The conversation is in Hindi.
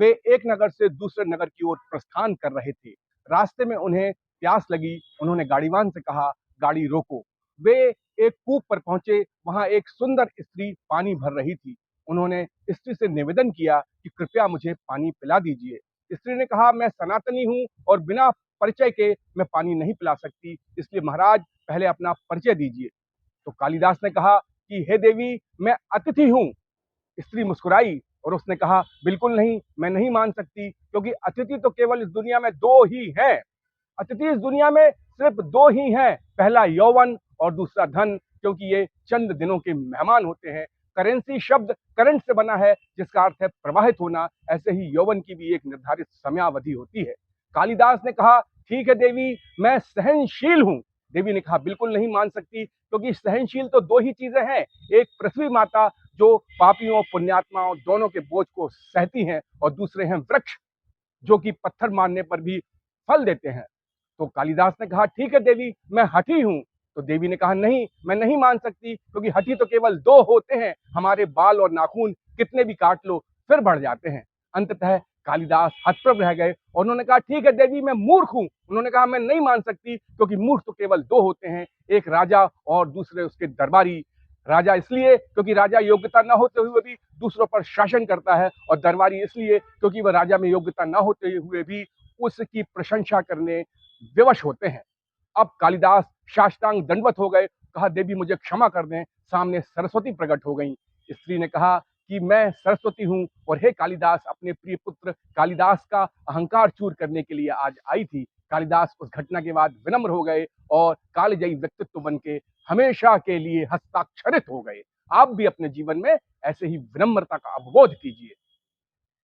वे एक नगर से दूसरे नगर की ओर प्रस्थान कर रहे थे। रास्ते में उन्हें प्यास लगी। उन्होंने गाड़ीवान से कहा, गाड़ी रोको। वे एक कूप पर पहुंचे। वहां एक सुंदर स्त्री पानी भर रही थी। उन्होंने स्त्री से निवेदन किया कि कृपया मुझे पानी पिला दीजिए। स्त्री ने कहा, मैं सनातनी हूं और बिना परिचय के मैं पानी नहीं पिला सकती, इसलिए महाराज पहले अपना परिचय दीजिए। तो कालिदास ने कहा कि हे देवी, मैं अतिथि हूं। स्त्री मुस्कुराई और उसने कहा, बिल्कुल नहीं, मैं नहीं मान सकती, क्योंकि अतिथि तो केवल इस दुनिया में दो ही हैं। अतिथि इस दुनिया में सिर्फ दो ही हैं, पहला यौवन और दूसरा धन, क्योंकि ये चंद दिनों के मेहमान होते हैं। करेंसी शब्द करंट से बना है, जिसका अर्थ है प्रवाहित होना। ऐसे ही यौवन की भी एक निर्धारित समयावधि होती है। कालिदास ने कहा, ठीक है देवी, मैं सहनशील हूं। देवी ने कहा, बिल्कुल नहीं मान सकती, क्योंकि सहनशील तो दो ही चीजें हैं। एक पृथ्वी माता, जो पापियों पुण्यात्माओं दोनों के बोझ को सहती हैं, और दूसरे हैं वृक्ष, जो कि पत्थर मारने पर भी फल देते हैं। तो कालिदास ने कहा, ठीक है देवी, मैं हठी हूं। तो देवी ने कहा, नहीं, मैं नहीं मान सकती, क्योंकि हठी तो केवल दो होते हैं। हमारे बाल और नाखून कितने भी काट लो फिर बढ़ जाते हैं। अंततः कालिदास हतप्रभ रह गए और उन्होंने कहा, ठीक है देवी, मैं मूर्ख हूं। उन्होंने कहा, मैं नहीं मान सकती, क्योंकि मूर्ख तो केवल दो होते हैं, एक राजा और दूसरे उसके दरबारी। राजा इसलिए क्योंकि राजा योग्यता न होते हुए भी दूसरों पर शासन करता है, और दरबारी इसलिए क्योंकि वह राजा में योग्यता न होते हुए भी उसकी प्रशंसा करने विवश होते हैं। अब कालिदास साष्टांग दंडवत हो गए। कहा, देवी मुझे क्षमा कर दें। सामने सरस्वती प्रकट हो गई। स्त्री ने कहा कि मैं सरस्वती हूं, और हे कालिदास, अपने प्रिय पुत्र कालिदास का अहंकार चूर करने के लिए आज आई थी। कालिदास उस घटना के बाद विनम्र हो गए और कालजयी व्यक्तित्व बन के हमेशा के लिए हस्ताक्षरित हो गए। आप भी अपने जीवन में ऐसे ही विनम्रता का अवबोध कीजिए।